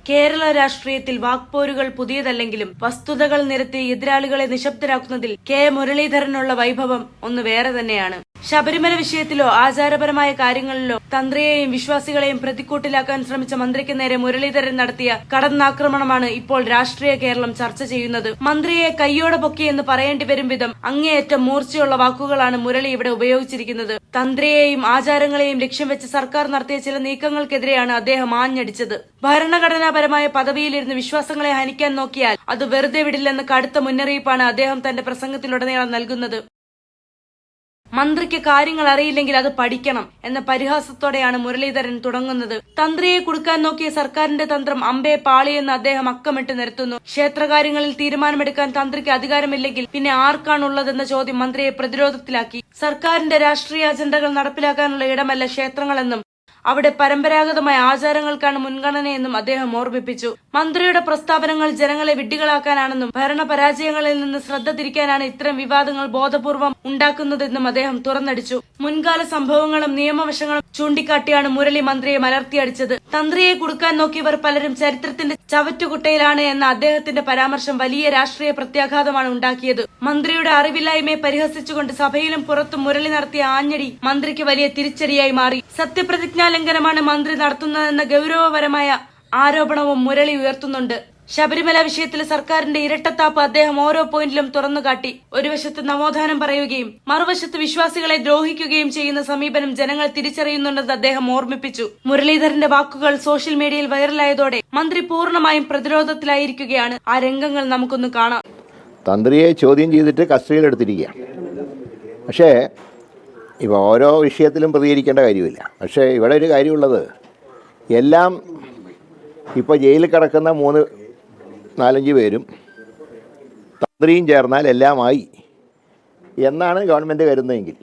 കേരള രാഷ്ട്രീയത്തിൽ വാക്പോരുകൾ പുതിയതല്ലെങ്കിലും വസ്തുതകൾ നിരത്തി എതിരാളികളെ നിശബ്ദരാക്കുന്നതിൽ കെ മുരളീധരനുള്ള വൈഭവം ഒന്ന് വേറെ തന്നെയാണ്. ശബരിമല വിഷയത്തിലോ ആചാരപരമായ കാര്യങ്ങളിലോ തന്ത്രിയെയും വിശ്വാസികളെയും പ്രതിക്കൂട്ടിലാക്കാൻ ശ്രമിച്ച മന്ത്രിക്ക് നേരെ മുരളീധരൻ നടത്തിയ കടന്നാക്രമണമാണ് ഇപ്പോൾ രാഷ്ട്രീയ കേരളം ചർച്ച ചെയ്യുന്നത്. മന്ത്രിയെ കയ്യോടെ പൊക്കിയെന്ന് പറയേണ്ടി വരും വിധം അങ്ങേയറ്റം മൂർച്ചയുള്ള വാക്കുകളാണ് മുരളി ഇവിടെ ഉപയോഗിച്ചിരിക്കുന്നത്. തന്ത്രിയെയും ആചാരങ്ങളെയും ലക്ഷ്യം വെച്ച് സർക്കാർ നടത്തിയ ചില നീക്കങ്ങൾക്കെതിരെയാണ് അദ്ദേഹം ആഞ്ഞടിച്ചത്. ഭരണഘടനാപരമായ പദവിയിലിരുന്ന് വിശ്വാസങ്ങളെ ഹനിക്കാൻ നോക്കിയാൽ അത് വെറുതെ വിടില്ലെന്ന് കടുത്ത മുന്നറിയിപ്പാണ് അദ്ദേഹം തന്റെ പ്രസംഗത്തിലുടനീളം നൽകുന്നത്. മന്ത്രിക്ക് കാര്യങ്ങൾ അറിയില്ലെങ്കിൽ അത് പഠിക്കണം എന്ന പരിഹാസത്തോടെയാണ് മുരളീധരൻ തുടങ്ങുന്നത്. തന്ത്രിയെ കുടുക്കാൻ നോക്കിയ സർക്കാരിന്റെ തന്ത്രം അമ്പേ പാളിയെന്ന് അദ്ദേഹം അക്കമിട്ട് നിരത്തുന്നു. ക്ഷേത്രകാര്യങ്ങളിൽ തീരുമാനമെടുക്കാൻ തന്ത്രിക്ക് അധികാരമില്ലെങ്കിൽ പിന്നെ ആർക്കാണുള്ളതെന്ന ചോദ്യം മന്ത്രിയെ പ്രതിരോധത്തിലാക്കി. സർക്കാരിന്റെ രാഷ്ട്രീയ അജണ്ടകൾ നടപ്പിലാക്കാനുള്ള ഇടമല്ല ക്ഷേത്രങ്ങളെന്നും അവിടെ പരമ്പരാഗതമായ ആചാരങ്ങൾക്കാണ് മുൻഗണനയെന്നും അദ്ദേഹം ഓർമ്മിപ്പിച്ചു. മന്ത്രിയുടെ പ്രസ്താവനകൾ ജനങ്ങളെ വിഡ്ഢികളാക്കാനാണെന്നും ഭരണപരാജയങ്ങളിൽ നിന്ന് ശ്രദ്ധ തിരിക്കാനാണ് ഇത്തരം വിവാദങ്ങൾ ബോധപൂർവം ഉണ്ടാക്കുന്നതെന്നും അദ്ദേഹം തുറന്നടിച്ചു. മുൻകാല സംഭവങ്ങളും നിയമവശങ്ങളും ചൂണ്ടിക്കാട്ടിയാണ് മുരളി മന്ത്രിയെ മലർത്തിയടിച്ചത്. തന്ത്രിയെ കുടുക്കാൻ നോക്കിയവർ പലരും ചരിത്രത്തിന്റെ ചവറ്റുകുട്ടയിലാണ് എന്ന അദ്ദേഹത്തിന്റെ പരാമർശം വലിയ രാഷ്ട്രീയ പ്രത്യാഘാതമാണ് ഉണ്ടാക്കിയത്. മന്ത്രിയുടെ അറിവില്ലായ്മയെ പരിഹസിച്ചുകൊണ്ട് സഭയിലും പുറത്തും മുരളി നടത്തിയ ആഞ്ഞടി മന്ത്രിക്ക് വലിയ തിരിച്ചടിയായി മാറി. സത്യപ്രതിജ്ഞാ ലംഘനമാണ് മന്ത്രി നടത്തുന്നതെന്ന ഗൌരവപരമായ ആരോപണവും മുരളി ഉയർത്തുന്നുണ്ട്. ശബരിമല വിഷയത്തിൽ സർക്കാരിന്റെ ഇരട്ടത്താപ്പ് അദ്ദേഹം ഓരോ പോയിന്റിലും തുറന്നുകാട്ടി. ഒരു വശത്ത് നവോത്ഥാനം പറയുകയും മറുവശത്ത് വിശ്വാസികളെ ദ്രോഹിക്കുകയും ചെയ്യുന്ന സമീപനം ജനങ്ങൾ തിരിച്ചറിയുന്നുണ്ടെന്ന് അദ്ദേഹം ഓർമ്മിപ്പിച്ചു. മുരളീധരന്റെ വാക്കുകൾ സോഷ്യൽ മീഡിയയിൽ വൈറലായതോടെ മന്ത്രി പൂർണ്ണമായും പ്രതിരോധത്തിലായിരിക്കുകയാണ്. ആ രംഗങ്ങൾ നമുക്കൊന്ന് കാണാം. തന്ത്രിയെ ചോദ്യം ചെയ്തിട്ട് കസ്റ്റഡിയിലെടുത്തിരിക്കുകയാണ്. പക്ഷേ ഇപ്പോൾ ഓരോ വിഷയത്തിലും പ്രതികരിക്കേണ്ട കാര്യമില്ല. പക്ഷേ ഇവിടെ ഒരു കാര്യമുള്ളത്, എല്ലാം ഇപ്പോൾ ജയിലിൽ കിടക്കുന്ന 3-4 പേരും തന്ത്രിയും ചേർന്നാൽ എല്ലാമായി എന്നാണ് ഗവൺമെൻറ് കരുതുന്നതെങ്കിൽ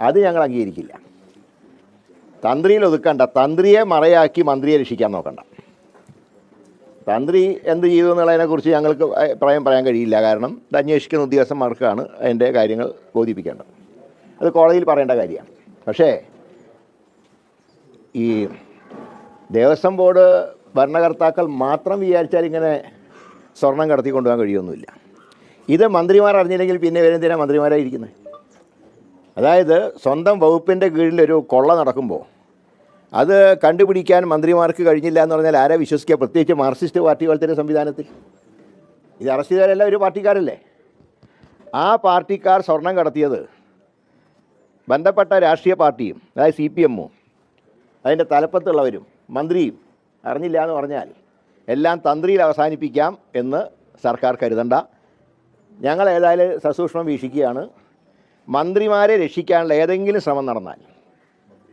അത് ഞങ്ങൾ അംഗീകരിക്കില്ല. തന്ത്രിയിൽ ഒതുക്കണ്ട, തന്ത്രിയെ മറയാക്കി മന്ത്രിയെ രക്ഷിക്കാൻ നോക്കണ്ട. തന്ത്രി എന്ത് ചെയ്തു എന്നുള്ളതിനെക്കുറിച്ച് ഞങ്ങൾക്ക് പറയാൻ കഴിയില്ല. കാരണം ഇത് അന്വേഷിക്കുന്ന ഉദ്യോഗസ്ഥന്മാർക്കാണ് അതിൻ്റെ കാര്യങ്ങൾ ബോധിപ്പിക്കേണ്ടത്. അത് കോടതിയിൽ പറയേണ്ട കാര്യമാണ്. പക്ഷേ ഈ ദേവസ്വം ബോർഡ് ഭരണകർത്താക്കൾ മാത്രം വിചാരിച്ചാൽ ഇങ്ങനെ സ്വർണം കടത്തി കൊണ്ടുപോകാൻ കഴിയുമൊന്നുമില്ല. ഇത് മന്ത്രിമാർ അറിഞ്ഞില്ലെങ്കിൽ പിന്നെ ഇവരെന്തിനാണ് മന്ത്രിമാരായിരിക്കുന്നത്? അതായത് സ്വന്തം വകുപ്പിൻ്റെ കീഴിലൊരു കൊള്ള നടക്കുമ്പോൾ അത് കണ്ടുപിടിക്കാൻ മന്ത്രിമാർക്ക് കഴിഞ്ഞില്ല എന്ന് പറഞ്ഞാൽ ആരാ വിശ്വസിക്കുക? പ്രത്യേകിച്ച് മാർക്സിസ്റ്റ് പാർട്ടി പോലത്തെ ഒരു സംവിധാനത്തിൽ. ഇത് അറസ്റ്റ് ചെയ്തവരെല്ലാം ഒരു പാർട്ടിക്കാരല്ലേ? ആ പാർട്ടിക്കാർ സ്വർണം കടത്തിയത് ബന്ധപ്പെട്ട രാഷ്ട്രീയ പാർട്ടിയും, അതായത് CPM-ഉം അതിൻ്റെ തലപ്പത്തുള്ളവരും മന്ത്രിയും അറിഞ്ഞില്ല എന്ന് പറഞ്ഞാൽ എല്ലാം തന്ത്രിയിൽ അവസാനിപ്പിക്കാം എന്ന് സർക്കാർ കരുതണ്ട. ഞങ്ങൾ ഏതായാലും സസൂക്ഷ്മം വീക്ഷിക്കുകയാണ്. മന്ത്രിമാരെ രക്ഷിക്കാനുള്ള ഏതെങ്കിലും ശ്രമം നടന്നാൽ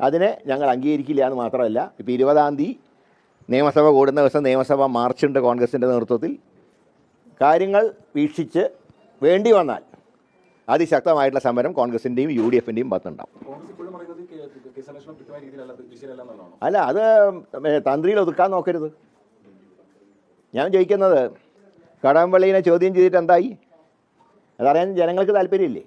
അതിനെ ഞങ്ങൾ അംഗീകരിക്കില്ല എന്ന് മാത്രമല്ല, ഇപ്പോൾ 20-ാം തീയതി നിയമസഭ കൂടുന്ന ദിവസം നിയമസഭ മാർച്ചുണ്ട് കോൺഗ്രസിൻ്റെ നേതൃത്വത്തിൽ. കാര്യങ്ങൾ വീക്ഷിച്ച് വേണ്ടി വന്നാൽ അതിശക്തമായിട്ടുള്ള സമരം കോൺഗ്രസിൻ്റെയും UDF-ൻ്റെയും ഭാഗത്തുണ്ടാവും. അല്ല, അത് തന്ത്രിയിൽ ഒതുക്കാൻ നോക്കരുത്. ഞാൻ ചോദിക്കുന്നത്, കടകംപള്ളിനെ ചോദ്യം ചെയ്തിട്ട് എന്തായി? അതറിയാൻ ജനങ്ങൾക്ക് താല്പര്യമില്ലേ?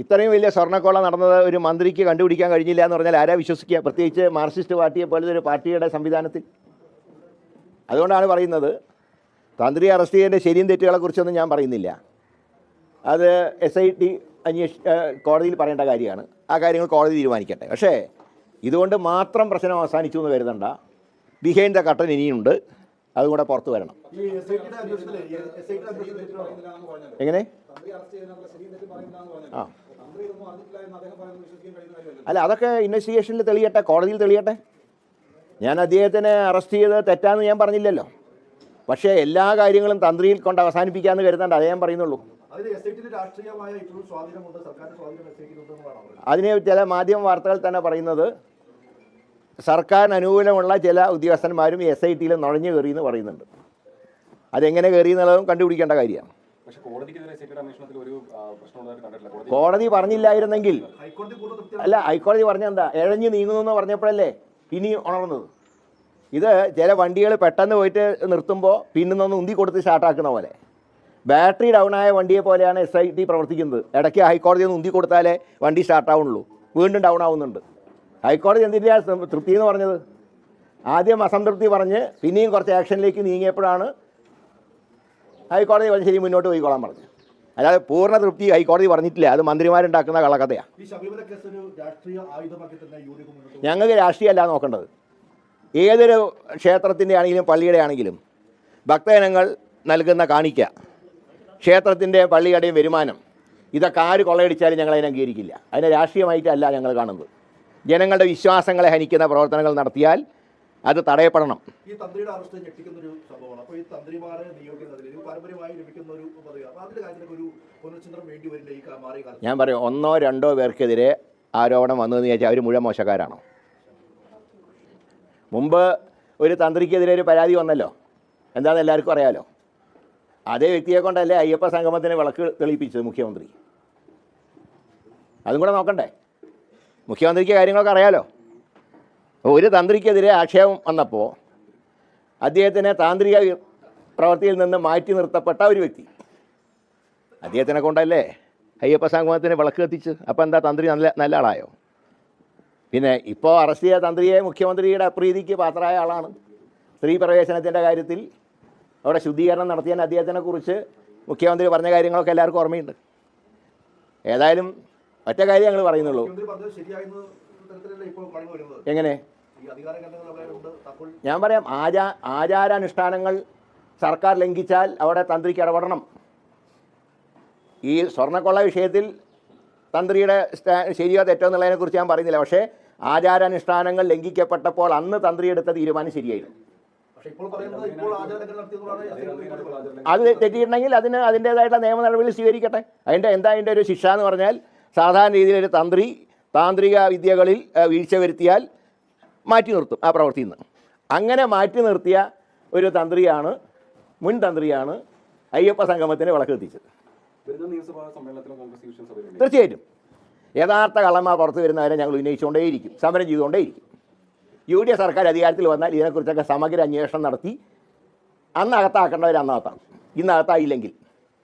ഇത്രയും വലിയ സ്വർണ്ണക്കൊള്ള നടന്നത് ഒരു മന്ത്രിക്ക് കണ്ടുപിടിക്കാൻ കഴിഞ്ഞില്ല എന്ന് പറഞ്ഞാൽ ആരാ വിശ്വസിക്കുക? പ്രത്യേകിച്ച് മാർക്സിസ്റ്റ് പാർട്ടിയെ പോലത്തെ ഒരു പാർട്ടിയുടെ സംവിധാനത്തിൽ. അതുകൊണ്ടാണ് പറയുന്നത്, തന്ത്രി അറസ്റ്റ് ചെയ്തതിൻ്റെ ശരിയും തെറ്റുകളെക്കുറിച്ചൊന്നും ഞാൻ പറയുന്നില്ല. അത് SIT കോടതിയിൽ പറയേണ്ട കാര്യമാണ്. ആ കാര്യങ്ങൾ കോടതി തീരുമാനിക്കട്ടെ. പക്ഷേ ഇതുകൊണ്ട് മാത്രം പ്രശ്നം അവസാനിച്ചു എന്ന് കരുതണ്ട. ബിഹൈൻഡ് ദ കർട്ടൻ ഇനിയുണ്ട്, അതുകൂടെ പുറത്തു വരണം. എങ്ങനെ? ആ അല്ല, അതൊക്കെ ഇൻവെസ്റ്റിഗേഷനിൽ തെളിയട്ടെ, കോടതിയിൽ തെളിയട്ടെ. ഞാൻ അദ്ദേഹത്തിനെ അറസ്റ്റ് ചെയ്ത് തെറ്റാന്ന് ഞാൻ പറഞ്ഞില്ലല്ലോ. പക്ഷേ എല്ലാ കാര്യങ്ങളും തന്ത്രിയിൽ കൊണ്ട് അവസാനിപ്പിക്കാമെന്ന് കരുതണ്ട, അതേ ഞാൻ പറയുന്നുള്ളൂ. അതിന് ചില മാധ്യമ വാർത്തകൾ തന്നെ പറയുന്നത് സർക്കാരിന് അനുകൂലമുള്ള ചില ഉദ്യോഗസ്ഥന്മാരും SIT-യിൽ നുഴഞ്ഞു കയറിയെന്ന് പറയുന്നുണ്ട്. അതെങ്ങനെ കയറിയെന്നുള്ളതും കണ്ടുപിടിക്കേണ്ട കാര്യമാണ്. കോടതി പറഞ്ഞില്ലായിരുന്നെങ്കിൽ, അല്ല, ഹൈക്കോടതി പറഞ്ഞെന്താ, ഇഴഞ്ഞു നീങ്ങുന്നു എന്ന് പറഞ്ഞപ്പോഴല്ലേ ഇനി ഉണർന്നത്. ഇത് ചില വണ്ടികൾ പെട്ടെന്ന് പോയിട്ട് നിർത്തുമ്പോൾ പിന്നൊന്ന് ഉന്തി കൊടുത്ത് സ്റ്റാർട്ടാക്കുന്ന പോലെ, ബാറ്ററി ഡൗണായ വണ്ടിയെ പോലെയാണ് SIT പ്രവർത്തിക്കുന്നത്. ഇടയ്ക്ക് ഹൈക്കോടതി ഒന്ന് ഉന്തി കൊടുത്താലേ വണ്ടി സ്റ്റാർട്ടാവുള്ളൂ, വീണ്ടും ഡൗൺ ആവുന്നുണ്ട്. ഹൈക്കോടതി എന്തിനാണ് തൃപ്തി എന്ന് പറഞ്ഞത്? ആദ്യം അസംതൃപ്തി പറഞ്ഞ് പിന്നെയും കുറച്ച് ആക്ഷനിലേക്ക് നീങ്ങിയപ്പോഴാണ് ഹൈക്കോടതി പറഞ്ഞ് ശരി മുന്നോട്ട് പോയിക്കോളാൻ പറഞ്ഞു. അല്ലാതെ പൂർണ്ണ തൃപ്തി ഹൈക്കോടതി പറഞ്ഞിട്ടില്ല. അത് മന്ത്രിമാരുണ്ടാക്കുന്ന കള്ളക്കഥയാണ്. ഞങ്ങൾക്ക് രാഷ്ട്രീയമല്ല നോക്കേണ്ടത്. ഏതൊരു ക്ഷേത്രത്തിൻ്റെ ആണെങ്കിലും പള്ളിയുടെ ആണെങ്കിലും ഭക്തജനങ്ങൾ നൽകുന്ന കാണിക്ക, ക്ഷേത്രത്തിൻ്റെ പള്ളിയുടെയും വരുമാനം, ഇതൊക്കെ ആര് കൊള്ളയടിച്ചാലും ഞങ്ങൾ അതിനെ അംഗീകരിക്കില്ല. അതിനെ രാഷ്ട്രീയമായിട്ടല്ല ഞങ്ങൾ കാണുന്നത്. ജനങ്ങളുടെ വിശ്വാസങ്ങളെ ഹനിക്കുന്ന പ്രവർത്തനങ്ങൾ നടത്തിയാൽ അത് തടയപ്പെടണം. ഈ തന്ത്രിയുടെ അറസ്റ്റ് ഞെട്ടിക്കുന്ന ഒരു സംഭവമാണ്. അപ്പോൾ ഈ തന്ത്രിമാരെ നിയോഗിക്കുന്നതിൽ പാരമ്പര്യമായി ലഭിക്കുന്ന ഒരു പദവി, അപ്പോൾ അതിന്റെ കാര്യത്തിലൊക്കെ ഒരു പുനർചിന്തനം വേണ്ടി വരില്ല ഈ മാറിയ കാലത്ത്? ഞാൻ പറയും, 1-2 പേർക്കെതിരെ ആരോപണം വന്നതെന്ന് ചോദിച്ചാൽ അവർ മുഴുവൻ മോശക്കാരാണോ? മുമ്പ് ഒരു തന്ത്രിക്കെതിരെ ഒരു പരാതി വന്നല്ലോ, എന്താണെന്ന് എല്ലാവർക്കും അറിയാമല്ലോ. അതേ വ്യക്തിയെ കൊണ്ടല്ലേ അയ്യപ്പ സംഗമത്തിന് വിളക്ക് തെളിയിപ്പിച്ചത് മുഖ്യമന്ത്രി. അതും കൂടെ നോക്കണ്ടേ? മുഖ്യമന്ത്രിക്ക് കാര്യങ്ങളൊക്കെ അറിയാലോ. ഒരു തന്ത്രിക്കെതിരെ ആക്ഷേപം വന്നപ്പോൾ അദ്ദേഹത്തിനെ താന്ത്രിക പ്രവൃത്തിയിൽ നിന്ന് മാറ്റി നിർത്തപ്പെട്ട ഒരു വ്യക്തി, അദ്ദേഹത്തിനെ കൊണ്ടല്ലേ അയ്യപ്പ സംഗമത്തിന് വിളക്ക് കത്തിച്ച്. അപ്പോൾ എന്താ തന്ത്രി നല്ല ആളായോ? പിന്നെ ഇപ്പോൾ അറസ്റ്റ് ചെയ്ത തന്ത്രിയെ മുഖ്യമന്ത്രിയുടെ അപ്രീതിക്ക് പാത്രമായ ആളാണ്. സ്ത്രീ പ്രവേശനത്തിൻ്റെ കാര്യത്തിൽ അവിടെ ശുദ്ധീകരണം നടത്തിയതിന് അദ്ദേഹത്തിനെ കുറിച്ച് മുഖ്യമന്ത്രി പറഞ്ഞ കാര്യങ്ങളൊക്കെ എല്ലാവർക്കും ഓർമ്മയുണ്ട്. ഏതായാലും ഒറ്റ കാര്യം ഞങ്ങൾ പറയുന്നുള്ളൂ. എങ്ങനെ? ഞാൻ പറയാം, ആചാരാനുഷ്ഠാനങ്ങൾ സർക്കാർ ലംഘിച്ചാൽ അവിടെ തന്ത്രിക്ക് ഇടപെടണം. ഈ സ്വർണ്ണക്കൊള്ള വിഷയത്തിൽ തന്ത്രിയുടെ ശരിയോ തെറ്റോ എന്നുള്ളതിനെക്കുറിച്ച് ഞാൻ പറയുന്നില്ല. പക്ഷേ ആചാരാനുഷ്ഠാനങ്ങൾ ലംഘിക്കപ്പെട്ടപ്പോൾ അന്ന് തന്ത്രി എടുത്ത തീരുമാനം ശരിയായിരുന്നു. അത് തെറ്റിയിട്ടുണ്ടെങ്കിൽ അതിൻ്റേതായിട്ടുള്ള നിയമ നടപടികൾ സ്വീകരിക്കട്ടെ. അതിൻ്റെ ഒരു ശിക്ഷ എന്ന് പറഞ്ഞാൽ സാധാരണ രീതിയിലൊരു താന്ത്രിക വിദ്യകളിൽ വീഴ്ച വരുത്തിയാൽ മാറ്റി നിർത്തും ആ പ്രവൃത്തിയിൽ നിന്ന്. അങ്ങനെ മാറ്റി നിർത്തിയ ഒരു മുൻ തന്ത്രിയാണ് അയ്യപ്പ സംഗമത്തിന് വിളക്ക് എത്തിച്ചത്. തീർച്ചയായിട്ടും യഥാർത്ഥ കള്ളന്മാർ പുറത്തു വരുന്നവരെ ഞങ്ങൾ ഉന്നയിച്ചുകൊണ്ടേയിരിക്കും, സമരം ചെയ്തുകൊണ്ടേയിരിക്കും. UDF സർക്കാർ അധികാരത്തിൽ വന്നാൽ ഇതിനെക്കുറിച്ചൊക്കെ സമഗ്ര അന്വേഷണം നടത്തി അന്ന് അകത്താക്കേണ്ടവർ അന്നകത്താണ്. ഇന്ന് അകത്തായില്ലെങ്കിൽ